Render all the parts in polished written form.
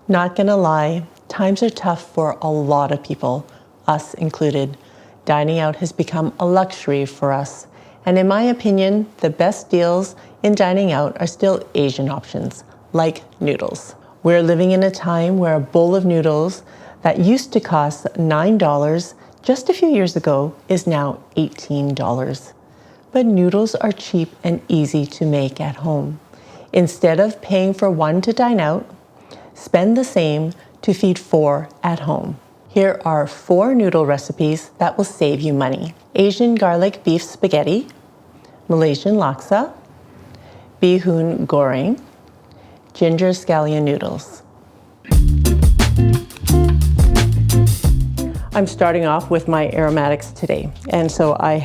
Not gonna lie, times are tough for a lot of people, us included. Dining out has become a luxury for us. And in my opinion, the best deals in dining out are still Asian options, like noodles. We're living in a time where a bowl of noodles that used to cost $9 just a few years ago is now $18. But noodles are cheap and easy to make at home. Instead of paying for one to dine out, spend the same to feed 4 at home. Here are 4 noodle recipes that will save you money. Asian garlic beef spaghetti, Malaysian Laksa, Hoon Goreng, ginger scallion noodles. I'm starting off with my aromatics today. And so I'm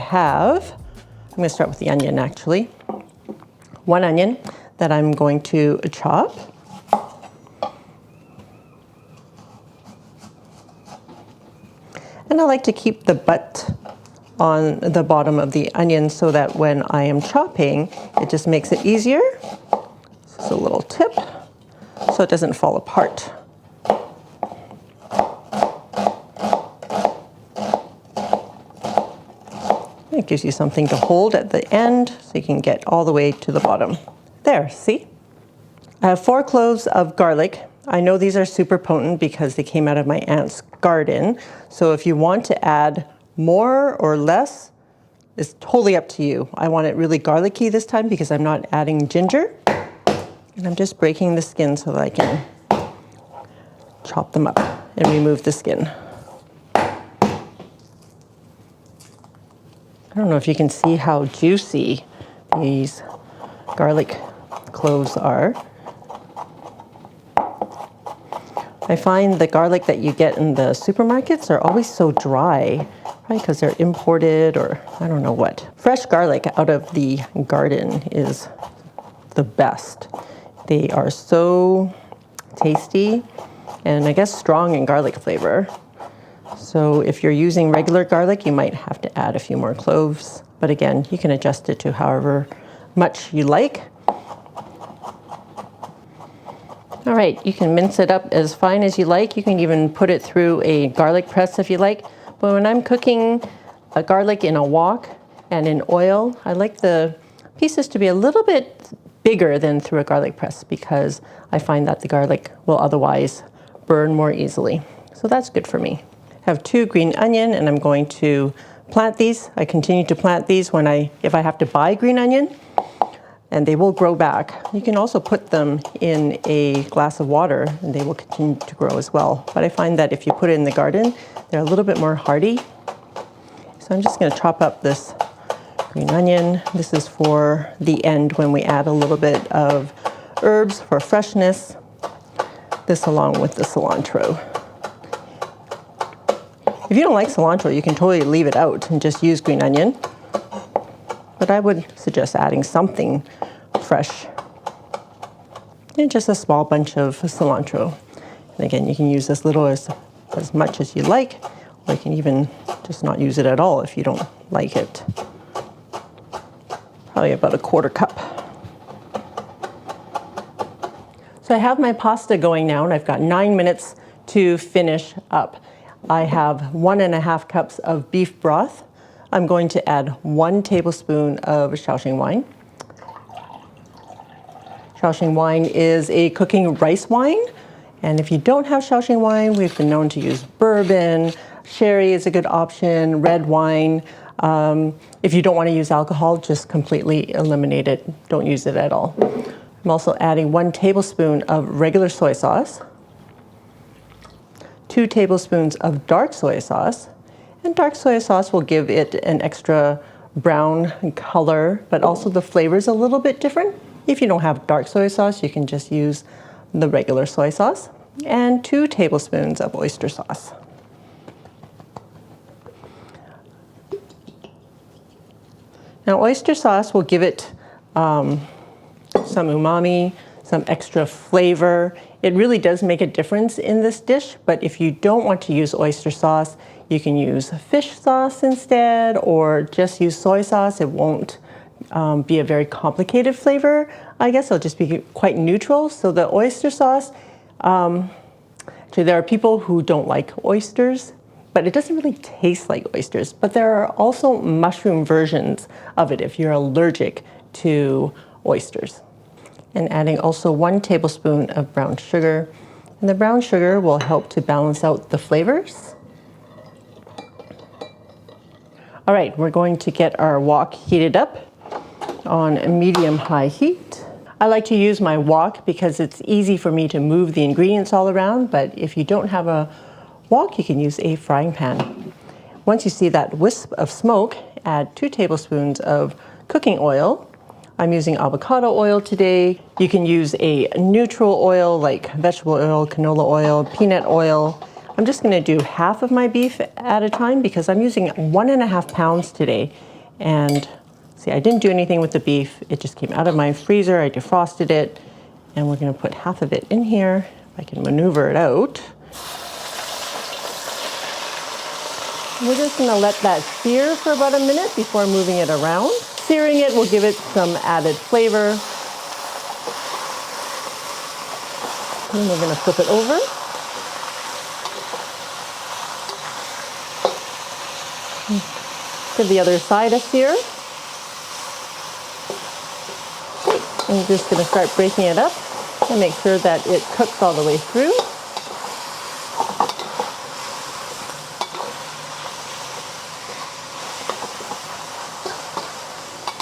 gonna start with the onion actually. 1 onion that I'm going to chop. And I like to keep the butt on the bottom of the onion so that when I am chopping, it just makes it easier. This is a little tip so it doesn't fall apart. It gives you something to hold at the end so you can get all the way to the bottom. There, see? I have 4 cloves of garlic. I know these are super potent because they came out of my aunt's garden. So if you want to add more or less, it's totally up to you. I want it really garlicky this time because I'm not adding ginger. And I'm just breaking the skin so that I can chop them up and remove the skin. I don't know if you can see how juicy these garlic cloves are. I find the garlic that you get in the supermarkets are always so dry, right? Because they're imported or I don't know what. Fresh garlic out of the garden is the best. They are so tasty and I guess strong in garlic flavor. So if you're using regular garlic, you might have to add a few more cloves. But again, you can adjust it to however much you like. All right, you can mince it up as fine as you like. You can even put it through a garlic press if you like. But when I'm cooking a garlic in a wok and in oil, I like the pieces to be a little bit bigger than through a garlic press because I find that the garlic will otherwise burn more easily. So that's good for me. I have 2 green onion and I'm going to plant these. I continue to plant these if I have to buy green onion, and they will grow back. You can also put them in a glass of water and they will continue to grow as well. But I find that if you put it in the garden, they're a little bit more hardy. So I'm just gonna chop up this green onion. This is for the end when we add a little bit of herbs for freshness. This along with the cilantro. If you don't like cilantro, you can totally leave it out and just use green onion. But I would suggest adding something fresh. And just a small bunch of cilantro. And again, you can use as little as much as you like, or you can even just not use it at all if you don't like it. Probably about a 1/4 cup. So I have my pasta going now, and I've got 9 minutes to finish up. I have 1½ cups of beef broth. I'm going to add 1 tablespoon of Shaoxing wine. Shaoxing wine is a cooking rice wine. And if you don't have Shaoxing wine, we've been known to use bourbon. Sherry is a good option, red wine. If you don't want to use alcohol, just completely eliminate it. Don't use it at all. I'm also adding 1 tablespoon of regular soy sauce, 2 tablespoons of dark soy sauce. And dark soy sauce will give it an extra brown color, but also the flavor is a little bit different. If you don't have dark soy sauce, you can just use the regular soy sauce. And 2 tablespoons of oyster sauce. Now, oyster sauce will give it some umami, some extra flavor. It really does make a difference in this dish, but if you don't want to use oyster sauce, you can use fish sauce instead, or just use soy sauce. It won't be a very complicated flavor. I guess it'll just be quite neutral. So the oyster sauce So there are people who don't like oysters, but it doesn't really taste like oysters. But there are also mushroom versions of it if you're allergic to oysters. And adding also 1 tablespoon of brown sugar. And the brown sugar will help to balance out the flavors. All right, we're going to get our wok heated up on a medium-high heat. I like to use my wok because it's easy for me to move the ingredients all around, but if you don't have a wok, you can use a frying pan. Once you see that wisp of smoke, add 2 tablespoons of cooking oil. I'm using avocado oil today. You can use a neutral oil like vegetable oil, canola oil, peanut oil. I'm just going to do half of my beef at a time because I'm using 1.5 pounds today. And see, I didn't do anything with the beef. It just came out of my freezer. I defrosted it. And we're going to put half of it in here. If I can maneuver it out. We're just going to let that sear for about a minute before moving it around. Searing it will give it some added flavor. And we're going to flip it over. Give the other side a sear. Okay. I'm just going to start breaking it up and make sure that it cooks all the way through.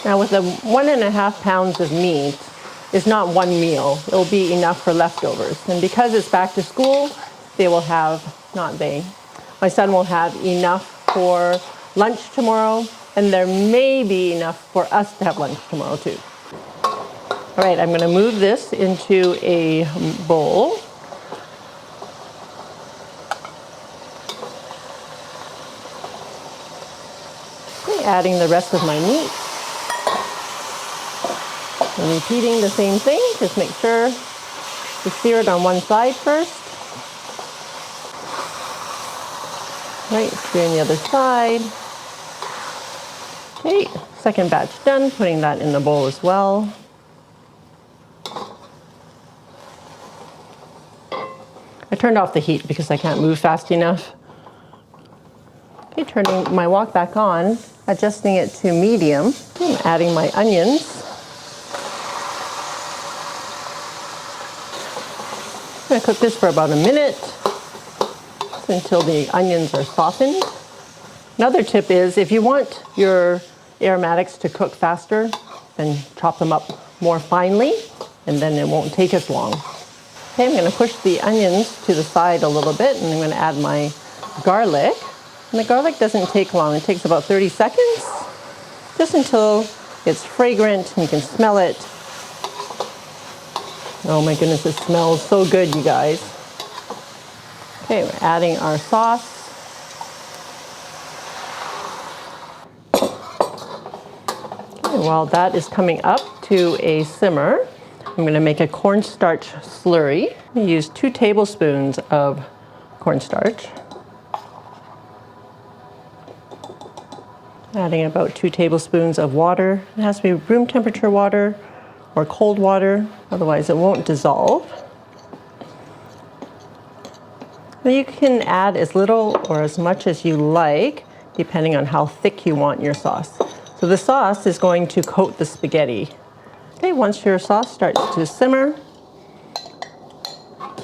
Now with the 1.5 pounds of meat, it's not one meal. It'll be enough for leftovers. And because it's back to school, they will have, not they, my son will have enough for lunch tomorrow, and there may be enough for us to have lunch tomorrow too. All right, I'm going to move this into a bowl. Okay, adding the rest of my meat. And repeating the same thing, just make sure to sear it on one side first. Right, searing the other side. Okay, second batch done, putting that in the bowl as well. I turned off the heat because I can't move fast enough. Okay, turning my wok back on, adjusting it to medium. I'm adding my onions. I'm going to cook this for about a minute until the onions are softened. Another tip is if you want your aromatics to cook faster, then chop them up more finely and then it won't take as long. Okay, I'm going to push the onions to the side a little bit and I'm going to add my garlic. And the garlic doesn't take long, it takes about 30 seconds, just until it's fragrant and you can smell it. Oh my goodness, it smells so good, you guys. Okay, we're adding our sauce. Okay, while that is coming up to a simmer, I'm going to make a cornstarch slurry. I'm going to use 2 tablespoons of cornstarch. Adding about 2 tablespoons of water. It has to be room temperature water or cold water, otherwise it won't dissolve. Now you can add as little or as much as you like, depending on how thick you want your sauce. So the sauce is going to coat the spaghetti. Okay, once your sauce starts to simmer,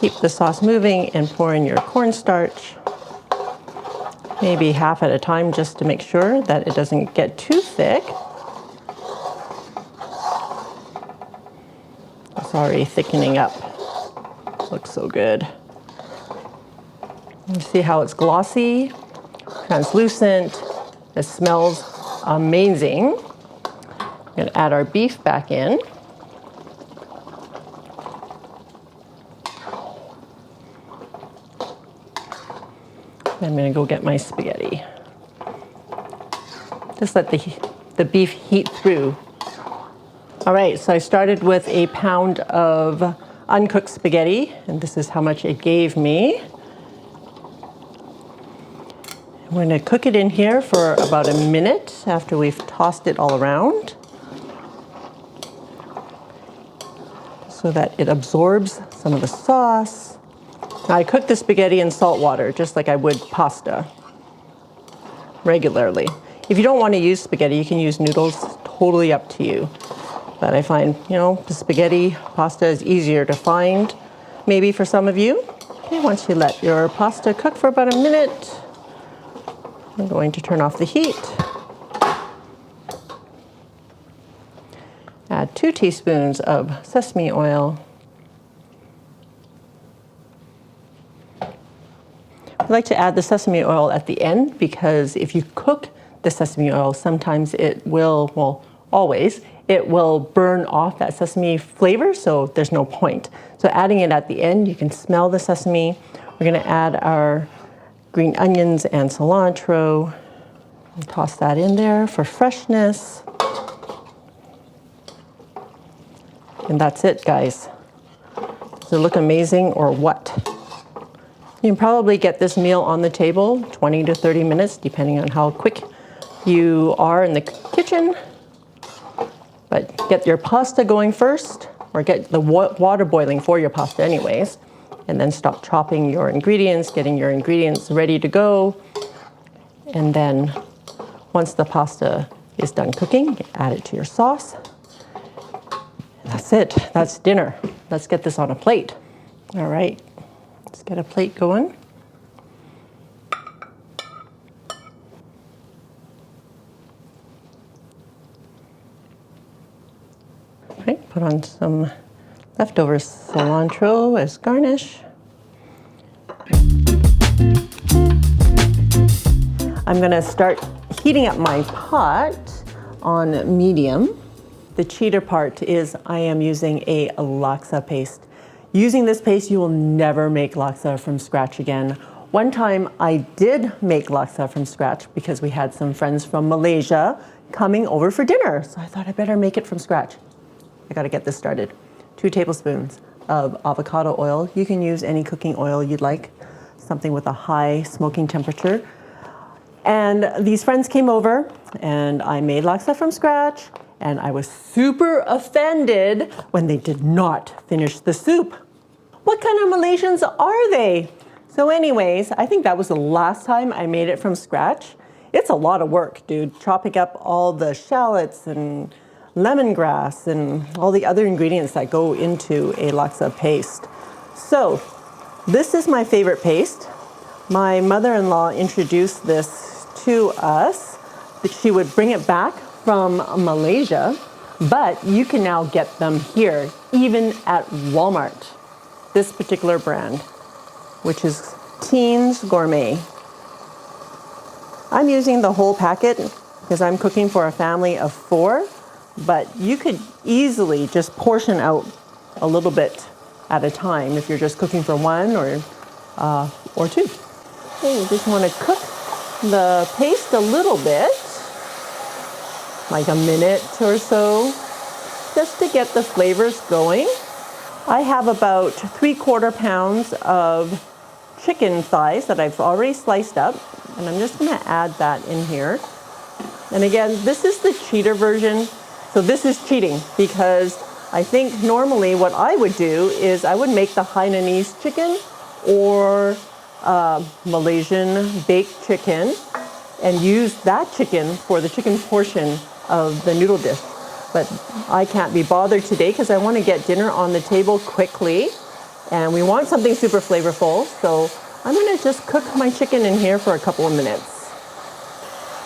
keep the sauce moving and pour in your cornstarch. Maybe half at a time just to make sure that it doesn't get too thick. It's already thickening up. Looks so good. You see how it's glossy, translucent. It smells amazing. We're going to add our beef back in. I'm going to go get my spaghetti. Just let the beef heat through. All right, so I started with a pound of uncooked spaghetti, and this is how much it gave me. I'm going to cook it in here for about a minute after we've tossed it all around so that it absorbs some of the sauce. I cook the spaghetti in salt water, just like I would pasta, regularly. If you don't want to use spaghetti, you can use noodles, totally up to you. But I find, you know, the spaghetti pasta is easier to find, maybe for some of you. Okay, once you let your pasta cook for about a minute, I'm going to turn off the heat. Add 2 teaspoons of sesame oil. I like to add the sesame oil at the end because if you cook the sesame oil, sometimes it will, well, always, it will burn off that sesame flavor, so there's no point. So adding it at the end, you can smell the sesame. We're gonna add our green onions and cilantro. And toss that in there for freshness. And that's it, guys. Does it look amazing or what? You can probably get this meal on the table 20 to 30 minutes, depending on how quick you are in the kitchen. But get your pasta going first, or get the water boiling for your pasta anyways, and then stop chopping your ingredients, getting your ingredients ready to go. And then once the pasta is done cooking, add it to your sauce. That's it, that's dinner. Let's get this on a plate. All right. Let's get a plate going. All right, put on some leftover cilantro as garnish. I'm gonna start heating up my pot on medium. The cheater part is I am using a laksa paste. Using this paste, you will never make laksa from scratch again. One time I did make laksa from scratch because we had some friends from Malaysia coming over for dinner. So I thought I better make it from scratch. I gotta get this started. 2 tablespoons of avocado oil. You can use any cooking oil you'd like, something with a high smoking temperature. And these friends came over and I made laksa from scratch, and I was super offended when they did not finish the soup. What kind of Malaysians are they? So anyways, I think that was the last time I made it from scratch. It's a lot of work, dude, chopping up all the shallots and lemongrass and all the other ingredients that go into a laksa paste. So this is my favorite paste. My mother-in-law introduced this to us. She would bring it back from Malaysia, but you can now get them here, even at Walmart. This particular brand, which is Teens Gourmet. I'm using the whole packet because I'm cooking for a family of 4, but you could easily just portion out a little bit at a time if you're just cooking for 1 or 2. Okay, you just want to cook the paste a little bit, like a minute or so, just to get the flavors going. I have about 3/4 pounds of chicken thighs that I've already sliced up, and I'm just gonna add that in here. And again, this is the cheater version. So this is cheating because I think normally what I would do is I would make the Hainanese chicken or Malaysian baked chicken and use that chicken for the chicken portion of the noodle dish. But I can't be bothered today because I want to get dinner on the table quickly, and we want something super flavorful. So I'm going to just cook my chicken in here for a couple of minutes.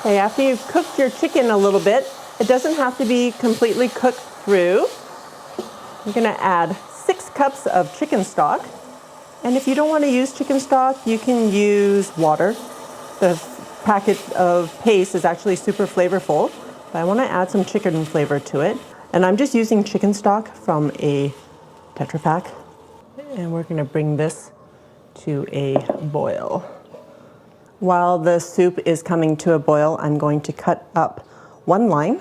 Okay, after you've cooked your chicken a little bit, it doesn't have to be completely cooked through. I'm going to add 6 cups of chicken stock. And if you don't want to use chicken stock, you can use water. The packet of paste is actually super flavorful. But I want to add some chicken flavor to it. And I'm just using chicken stock from a Tetra Pak. And we're going to bring this to a boil. While the soup is coming to a boil, I'm going to cut up 1 lime.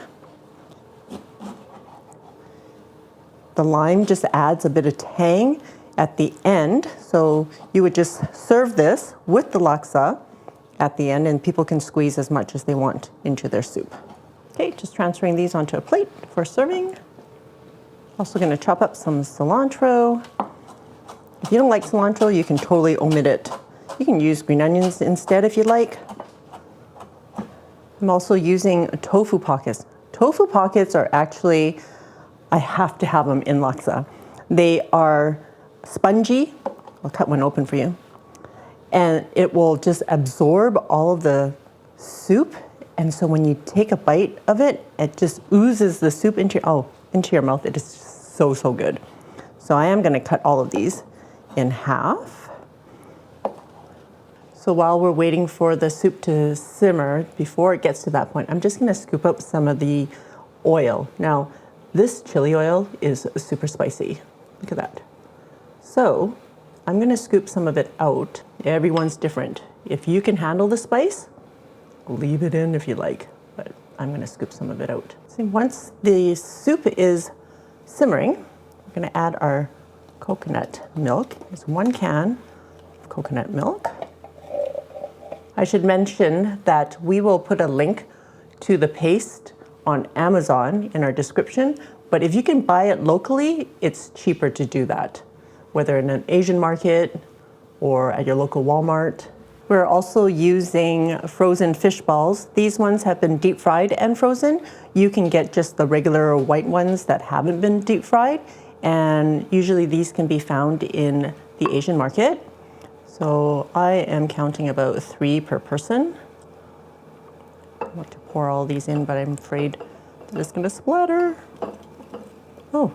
The lime just adds a bit of tang at the end. So you would just serve this with the laksa at the end, and people can squeeze as much as they want into their soup. Okay, just transferring these onto a plate for serving. Also going to chop up some cilantro. If you don't like cilantro, you can totally omit it. You can use green onions instead if you like. I'm also using tofu pockets. Tofu pockets are actually, I have to have them in laksa. They are spongy. I'll cut one open for you. And it will just absorb all of the soup. And so when you take a bite of it, it just oozes the soup into your mouth. It is so, so good. So I am gonna cut all of these in half. So while we're waiting for the soup to simmer, before it gets to that point, I'm just gonna scoop up some of the oil. Now, this chili oil is super spicy. Look at that. So I'm gonna scoop some of it out. Everyone's different. If you can handle the spice, leave it in if you like, but I'm gonna scoop some of it out. See, once the soup is simmering, we're gonna add our coconut milk. There's 1 can of coconut milk. I should mention that we will put a link to the paste on Amazon in our description, but if you can buy it locally, it's cheaper to do that, whether in an Asian market or at your local Walmart. We're also using frozen fish balls. These ones have been deep fried and frozen. You can get just the regular white ones that haven't been deep fried, and usually these can be found in the Asian market. So I am counting about 3 per person. I want to pour all these in, but I'm afraid that it's gonna splatter. Oh,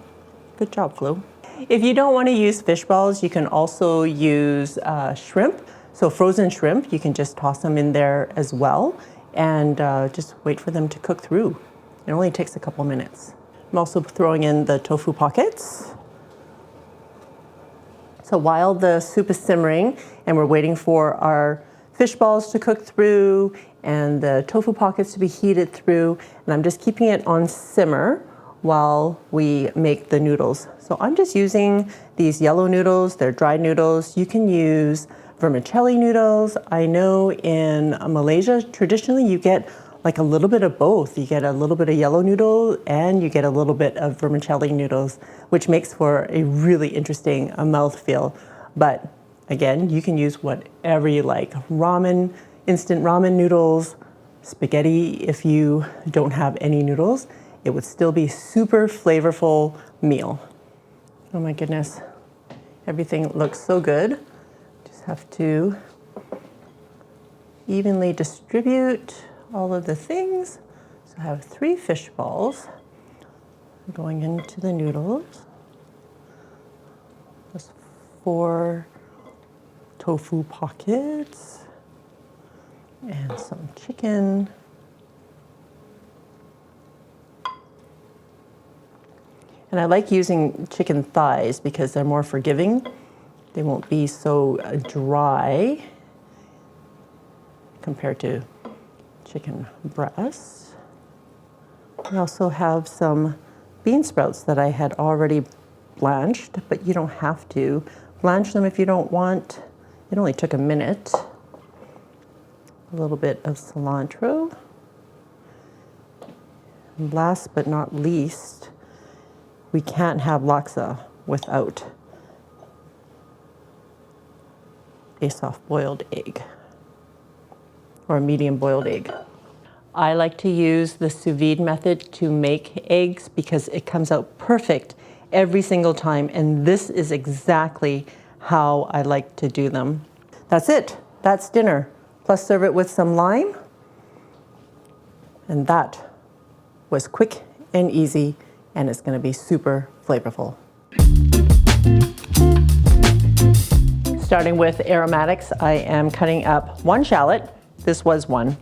good job, Flo. If you don't want to use fish balls, you can also use shrimp. So frozen shrimp, you can just toss them in there as well and just wait for them to cook through. It only takes a couple minutes. I'm also throwing in the tofu pockets. So while the soup is simmering and we're waiting for our fish balls to cook through and the tofu pockets to be heated through, and I'm just keeping it on simmer while we make the noodles. So I'm just using these yellow noodles. They're dried noodles. You can use vermicelli noodles. I know in Malaysia, traditionally you get like a little bit of both. You get a little bit of yellow noodle and you get a little bit of vermicelli noodles, which makes for a really interesting mouthfeel. But again, you can use whatever you like. Ramen, instant ramen noodles, spaghetti if you don't have any noodles. It would still be super flavorful meal. Oh my goodness, everything looks so good. Just have to evenly distribute all of the things. So I have 3 fish balls going into the noodles. Just 4 tofu pockets and some chicken. And I like using chicken thighs because they're more forgiving. They won't be so dry compared to chicken breasts. I also have some bean sprouts that I had already blanched, but you don't have to blanch them if you don't want. It only took a minute. A little bit of cilantro. And last but not least, we can't have laksa without a soft-boiled egg or a medium-boiled egg. I like to use the sous vide method to make eggs because it comes out perfect every single time, and this is exactly how I like to do them. That's it. That's dinner. Plus serve it with some lime. And that was quick and easy, and it's going to be super flavorful. Starting with aromatics, I am cutting up 1 shallot. This was 1.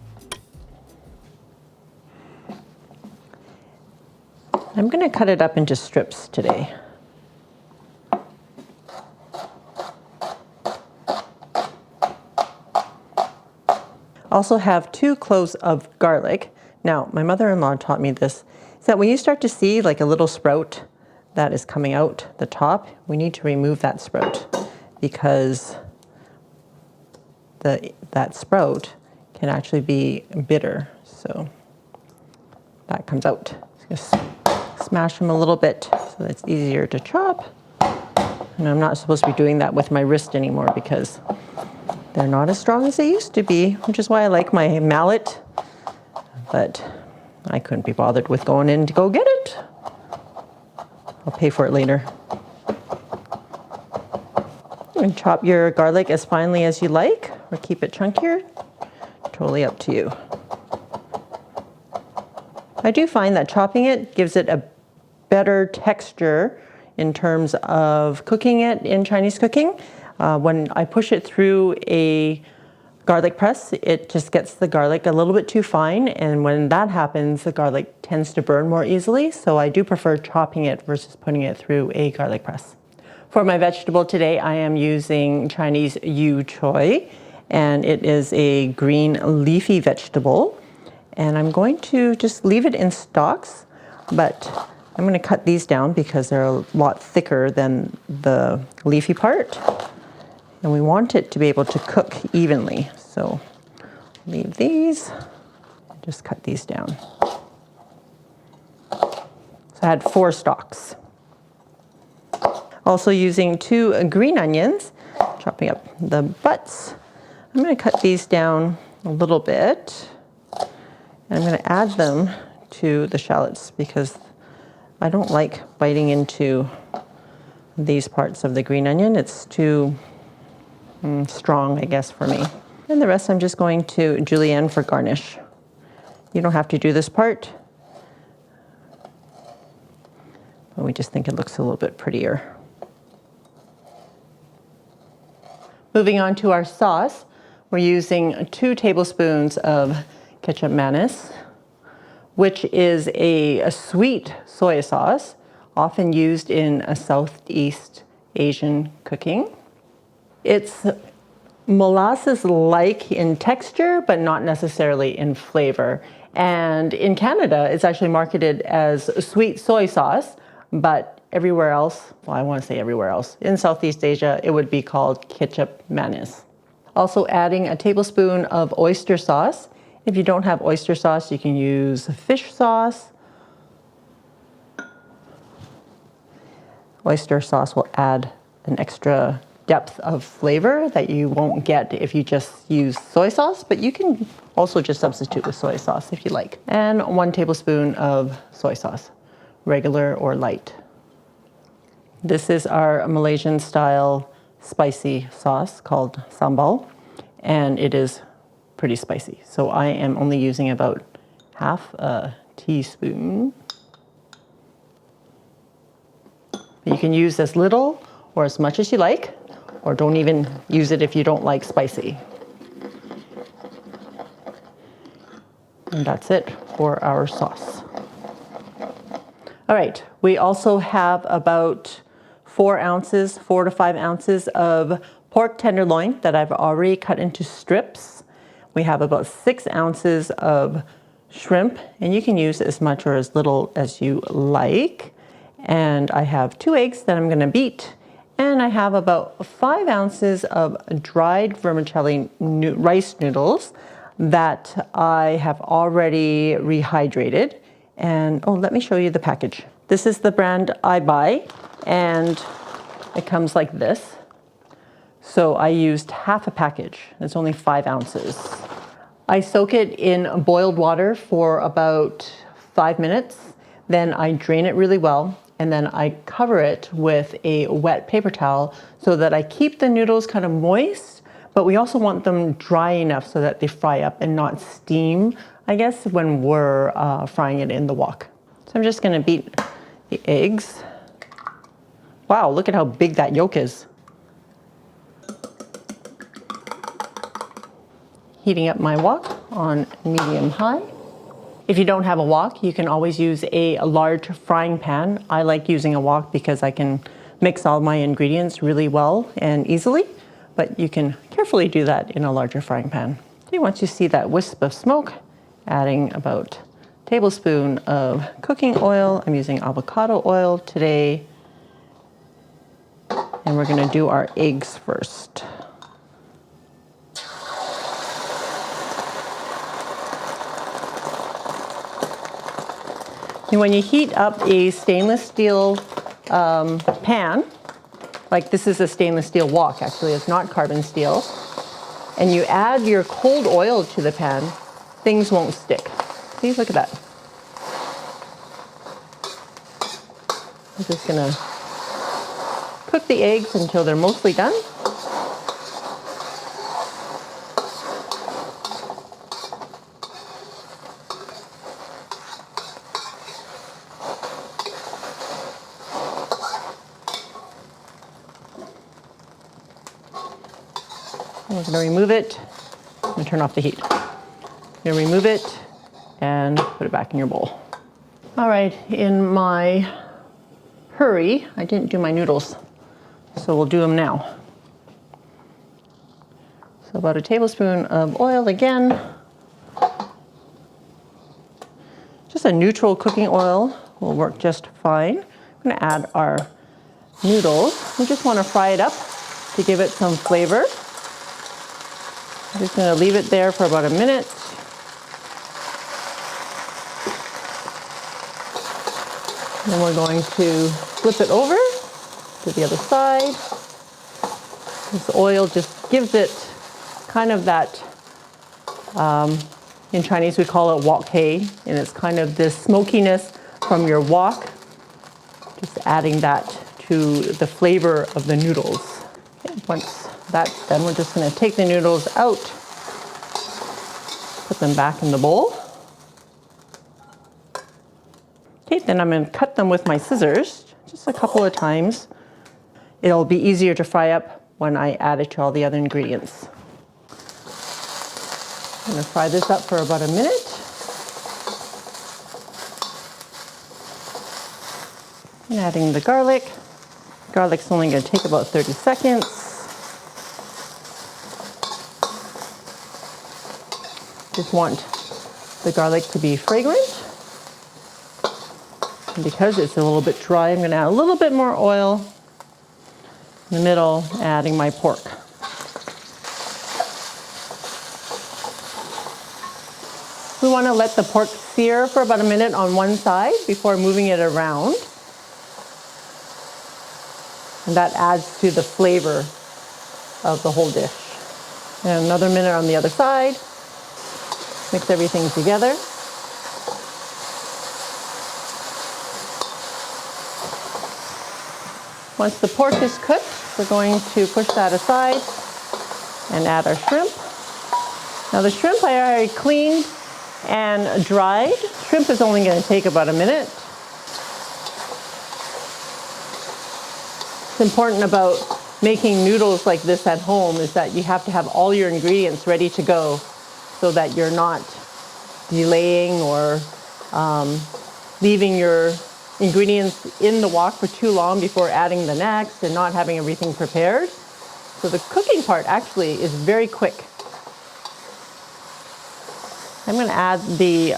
I'm going to cut it up into strips today. Also have 2 cloves of garlic. Now, my mother-in-law taught me this, is that when you start to see like a little sprout that is coming out the top, we need to remove that sprout because that sprout can actually be bitter. So that comes out. Just smash them a little bit so that it's easier to chop. And I'm not supposed to be doing that with my wrist anymore because they're not as strong as they used to be, which is why I like my mallet. But I couldn't be bothered with going in to go get it. I'll pay for it later. And chop your garlic as finely as you like, or keep it chunkier. Totally up to you. I do find that chopping it gives it a better texture in terms of cooking it in Chinese cooking. When I push it through a garlic press, it just gets the garlic a little bit too fine, and when that happens, the garlic tends to burn more easily, so I do prefer chopping it versus putting it through a garlic press. For my vegetable today, I am using Chinese yu choy, and it is a green leafy vegetable, and I'm going to just leave it in stalks, but I'm going to cut these down because they're a lot thicker than the leafy part. And we want it to be able to cook evenly. So leave these, just cut these down. So I had 4 stalks. Also using 2 green onions, chopping up the butts. I'm going to cut these down a little bit. And I'm going to add them to the shallots because I don't like biting into these parts of the green onion. It's too strong, I guess, for me. And the rest I'm just going to julienne for garnish. You don't have to do this part, but we just think it looks a little bit prettier. Moving on to our sauce, we're using 2 tablespoons of ketchup mayonnaise, which is a sweet soy sauce, often used in a Southeast Asian cooking. It's molasses-like in texture, but not necessarily in flavor. And in Canada, it's actually marketed as sweet soy sauce, but everywhere else, well, I want to say everywhere else, in Southeast Asia, it would be called ketchup mayonnaise. Also adding a tablespoon of oyster sauce. If you don't have oyster sauce, you can use fish sauce. Oyster sauce will add an extra depth of flavor that you won't get if you just use soy sauce, but you can also just substitute with soy sauce if you like. And 1 tablespoon of soy sauce, regular or light. This is our Malaysian style spicy sauce called sambal, and it is pretty spicy. So I am only using about half a teaspoon. You can use as little or as much as you like, or don't even use it if you don't like spicy. And that's it for our sauce. All right, we also have about 4 to 5 ounces of pork tenderloin that I've already cut into strips. We have about 6 ounces of shrimp, and you can use as much or as little as you like. And I have 2 eggs that I'm gonna beat. And I have about 5 ounces of dried vermicelli rice noodles that I have already rehydrated. And oh, let me show you the package. This is the brand I buy, and it comes like this. So I used half a package. It's only 5 ounces. I soak it in boiled water for about 5 minutes. Then I drain it really well. And then I cover it with a wet paper towel so that I keep the noodles kind of moist, but we also want them dry enough so that they fry up and not steam, I guess, when we're frying it in the wok. So I'm just gonna beat the eggs. Wow, look at how big that yolk is. Heating up my wok on medium-high. If you don't have a wok, you can always use a large frying pan. I like using a wok because I can mix all my ingredients really well and easily, but you can carefully do that in a larger frying pan. Okay, once you see that wisp of smoke, adding about a tablespoon of cooking oil. I'm using avocado oil today. And we're gonna do our eggs first. And when you heat up a stainless steel pan, like this is a stainless steel wok, actually, it's not carbon steel, and you add your cold oil to the pan, things won't stick. See, look at that. I'm just gonna cook the eggs until they're mostly done. I'm going to remove it and turn off the heat. I'm going to remove it and put it back in your bowl. All right, in my hurry, I didn't do my noodles, so we'll do them now. So about a tablespoon of oil again. Just a neutral cooking oil will work just fine. I'm going to add our noodles. We just want to fry it up to give it some flavor. I'm just going to leave it there for about a minute. Then we're going to flip it over to the other side. This oil just gives it kind of that, in Chinese we call it wok hei, and it's kind of this smokiness from your wok, just adding that to the flavor of the noodles. Okay, once that's done, we're just going to take the noodles out, put them back in the bowl. Okay, then I'm going to cut them with my scissors just a couple of times. It'll be easier to fry up when I add it to all the other ingredients. I'm going to fry this up for about a minute. And adding the garlic. Garlic's only going to take about 30 seconds. Just want the garlic to be fragrant. And because it's a little bit dry, I'm going to add a little bit more oil in the middle, adding my pork. We want to let the pork sear for about a minute on one side before moving it around. And that adds to the flavor of the whole dish. And another minute on the other side. Mix everything together. Once the pork is cooked, we're going to push that aside and add our shrimp. Now the shrimp I already cleaned and dried. Shrimp is only going to take about a minute. What's important about making noodles like this at home is that you have to have all your ingredients ready to go so that you're not delaying or leaving your ingredients in the wok for too long before adding the next and not having everything prepared. So the cooking part actually is very quick. I'm going to add the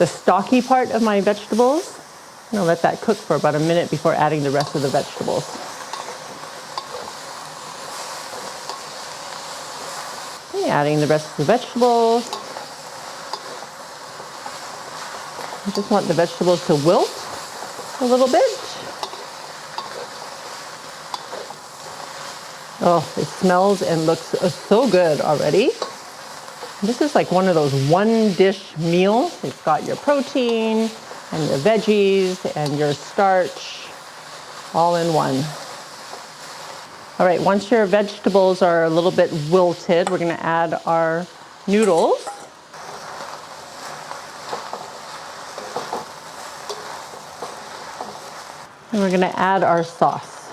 stocky part of my vegetables. I'm going to let that cook for about a minute before adding the rest of the vegetables. Okay, adding the rest of the vegetables. I just want the vegetables to wilt a little bit. Oh, it smells and looks so good already. This is like one of those one dish meals. You've got your protein and your veggies and your starch all in one. All right, once your vegetables are a little bit wilted, we're going to add our noodles. And we're going to add our sauce.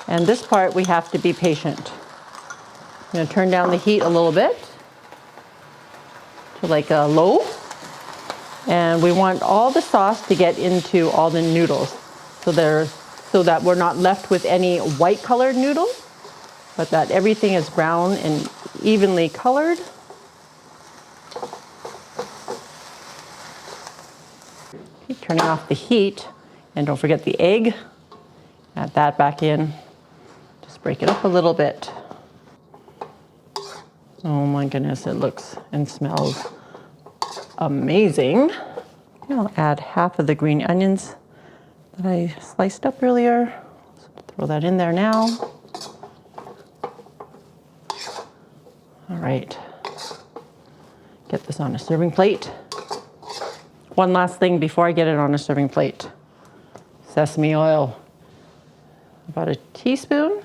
And this part we have to be patient. I'm going to turn down the heat a little bit to like a low. And we want all the sauce to get into all the noodles so that we're not left with any white colored noodles, but that everything is brown and evenly colored. Keep turning off the heat, and don't forget the egg. Add that back in. Just break it up a little bit. Oh my goodness, it looks and smells amazing. I'll add half of the green onions that I sliced up earlier. Throw that in there now. All right, get this on a serving plate. One last thing before I get it on a serving plate. Sesame oil, about a teaspoon.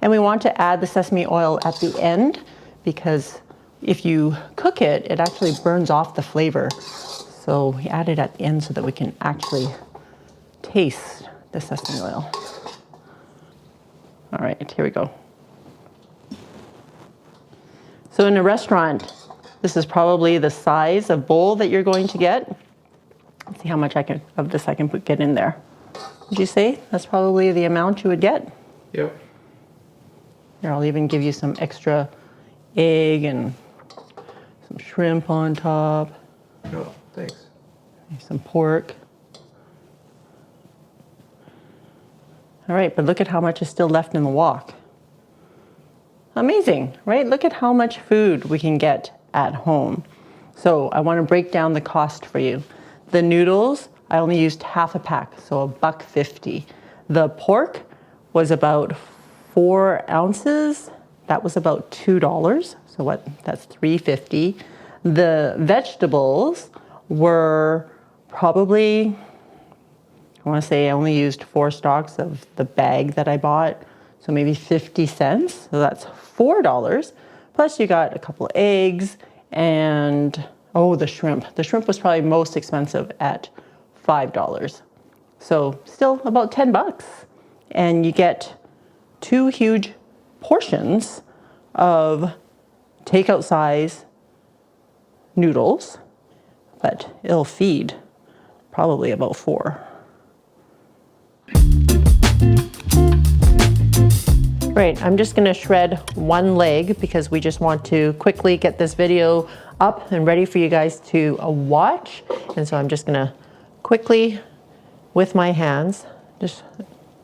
And we want to add the sesame oil at the end because if you cook it, it actually burns off the flavor. So we add it at the end so that we can actually taste the sesame oil. All right, here we go. So in a restaurant, this is probably the size of bowl that you're going to get. Let's see how much of this I can get in there. Would you say that's probably the amount you would get? Yep. Here, I'll even give you some extra egg and some shrimp on top. Oh, thanks. Some pork. All right, but look at how much is still left in the wok. Amazing, right? Look at how much food we can get at home. So I want to break down the cost for you. The noodles, I only used half a pack, so $1.50. The pork was about 4 ounces. That was about $2. So what? That's $3.50. The vegetables were probably, I want to say I only used 4 stalks of the bag that I bought. So maybe 50 cents. So that's $4. Plus you got a couple of eggs and, oh, the shrimp. The shrimp was probably most expensive at $5. So still about 10 bucks. And you get 2 huge portions of takeout size noodles, but it'll feed probably about 4. Right, I'm just gonna shred 1 leg because we just want to quickly get this video up and ready for you guys to watch. And so I'm just gonna quickly, with my hands, just,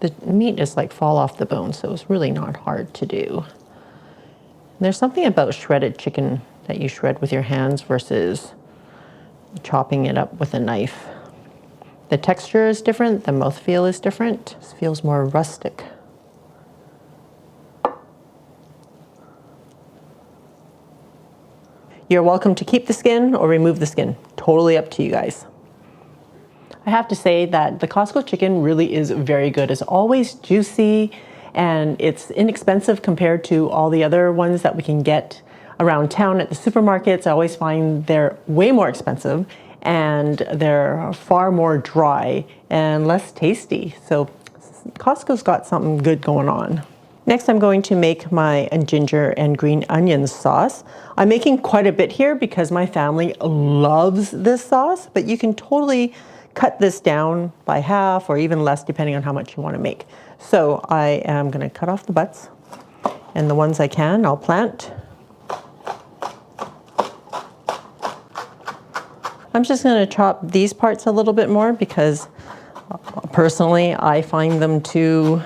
the meat is like fall off the bone, so it's really not hard to do. And there's something about shredded chicken that you shred with your hands versus chopping it up with a knife. The texture is different, the mouthfeel is different. This feels more rustic. You're welcome to keep the skin or remove the skin. Totally up to you guys. I have to say that the Costco chicken really is very good. It's always juicy and it's inexpensive compared to all the other ones that we can get around town at the supermarkets. I always find they're way more expensive and they're far more dry and less tasty. So Costco's got something good going on. Next, I'm going to make my ginger and green onion sauce. I'm making quite a bit here because my family loves this sauce, but you can totally cut this down by half or even less depending on how much you want to make. So I am going to cut off the butts, and the ones I can, I'll plant. I'm just going to chop these parts a little bit more because personally I find them too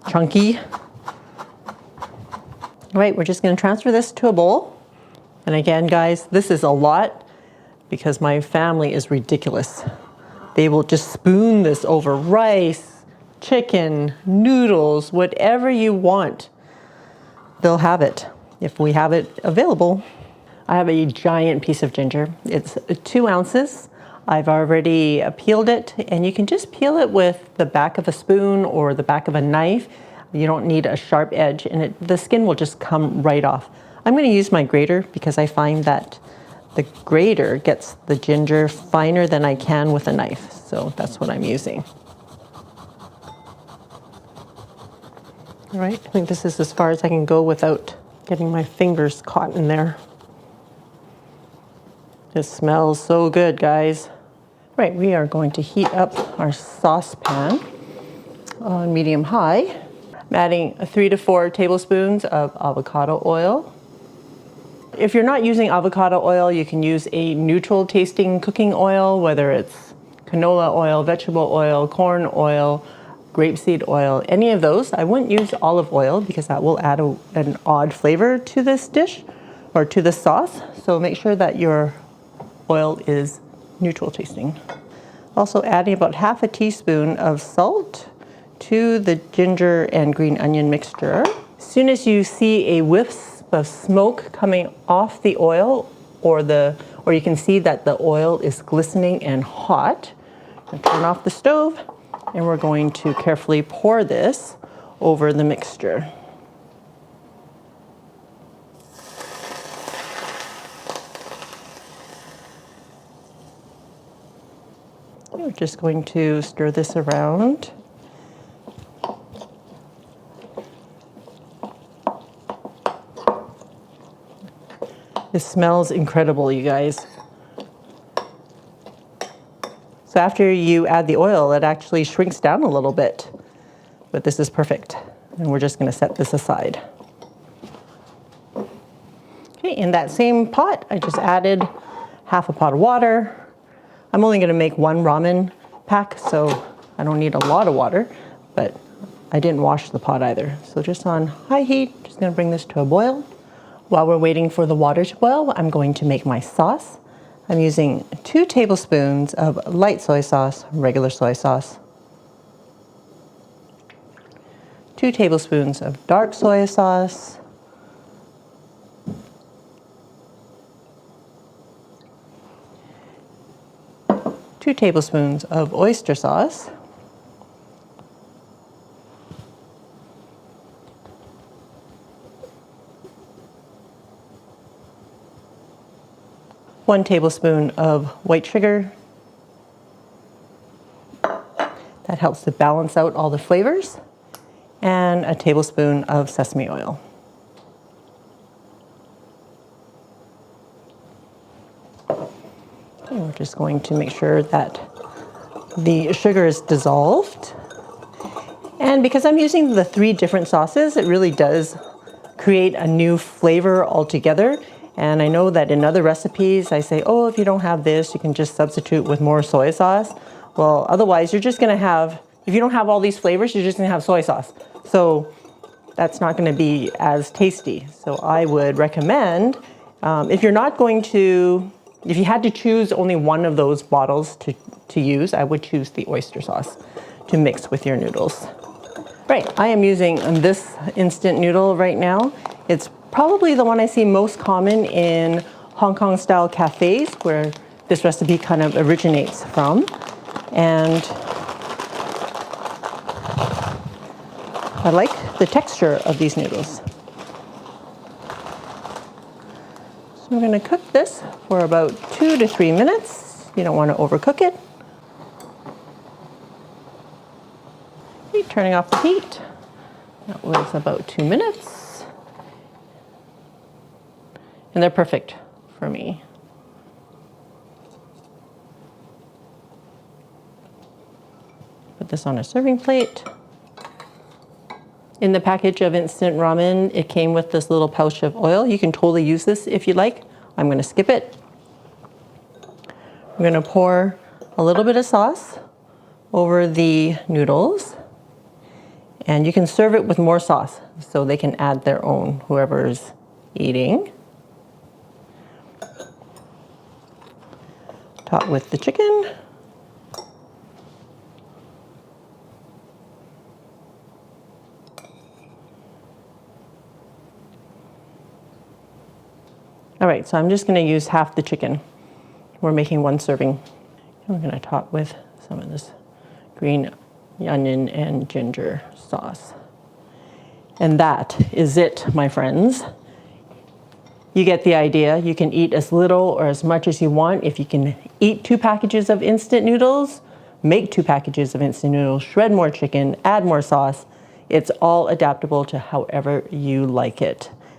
chunky. All right, we're just going to transfer this to a bowl. And again, guys, this is a lot because my family is ridiculous. They will just spoon this over rice, chicken, noodles, whatever you want. They'll have it if we have it available. I have a giant piece of ginger. It's 2 ounces. I've already peeled it, and you can just peel it with the back of a spoon or the back of a knife. You don't need a sharp edge, and the skin will just come right off. I'm going to use my grater because I find that the grater gets the ginger finer than I can with a knife. So that's what I'm using. All right, I think this is as far as I can go without getting my fingers caught in there. It smells so good, guys. Right, we are going to heat up our saucepan on medium high. I'm adding 3 to 4 tablespoons of avocado oil. If you're not using avocado oil, you can use a neutral tasting cooking oil, whether it's canola oil, vegetable oil, corn oil, grapeseed oil, any of those. I wouldn't use olive oil because that will add an odd flavor to this dish or to the sauce. So make sure that your oil is neutral tasting. Also adding about half a teaspoon of salt to the ginger and green onion mixture. As soon as you see a whiff of smoke coming off the oil, or you can see that the oil is glistening and hot, and turn off the stove, and we're going to carefully pour this over the mixture. We're just going to stir this around. This smells incredible, you guys. So after you add the oil, it actually shrinks down a little bit, but this is perfect. And we're just gonna set this aside. Okay, in that same pot, I just added half a pot of water. I'm only gonna make one ramen pack, so I don't need a lot of water, but I didn't wash the pot either. So just on high heat, just gonna bring this to a boil. While we're waiting for the water to boil, I'm going to make my sauce. I'm using 2 tablespoons of light soy sauce, regular soy sauce, 2 tablespoons of dark soy sauce, 2 tablespoons of oyster sauce, 1 tablespoon of white sugar. That helps to balance out all the flavors, and a tablespoon of sesame oil. And we're just going to make sure that the sugar is dissolved. And because I'm using the 3 different sauces, it really does create a new flavor altogether. And I know that in other recipes, I say, oh, if you don't have this, you can just substitute with more soy sauce. Well, otherwise, you're just gonna have, if you don't have all these flavors, you're just gonna have soy sauce. So that's not gonna be as tasty. So I would recommend, if you're not going to, if you had to choose only one of those bottles to use, I would choose the oyster sauce to mix with your noodles. Right, I am using this instant noodle right now. It's probably the one I see most common in Hong Kong style cafes where this recipe kind of originates from. And I like the texture of these noodles. So I'm going to cook this for about 2 to 3 minutes. You don't want to overcook it. Okay, turning off the heat. That was about 2 minutes. And they're perfect for me. Put this on a serving plate. In the package of instant ramen, it came with this little pouch of oil. You can totally use this if you like. I'm gonna skip it. I'm gonna pour a little bit of sauce over the noodles. And you can serve it with more sauce so they can add their own, whoever's eating. Top with the chicken. All right, so I'm just gonna use half the chicken. We're making 1 serving. And we're gonna top with some of this green onion and ginger sauce. And that is it, my friends. You get the idea. You can eat as little or as much as you want. If you can eat 2 packages of instant noodles, make 2 packages of instant noodles, shred more chicken, add more sauce. It's all adaptable to however you like it.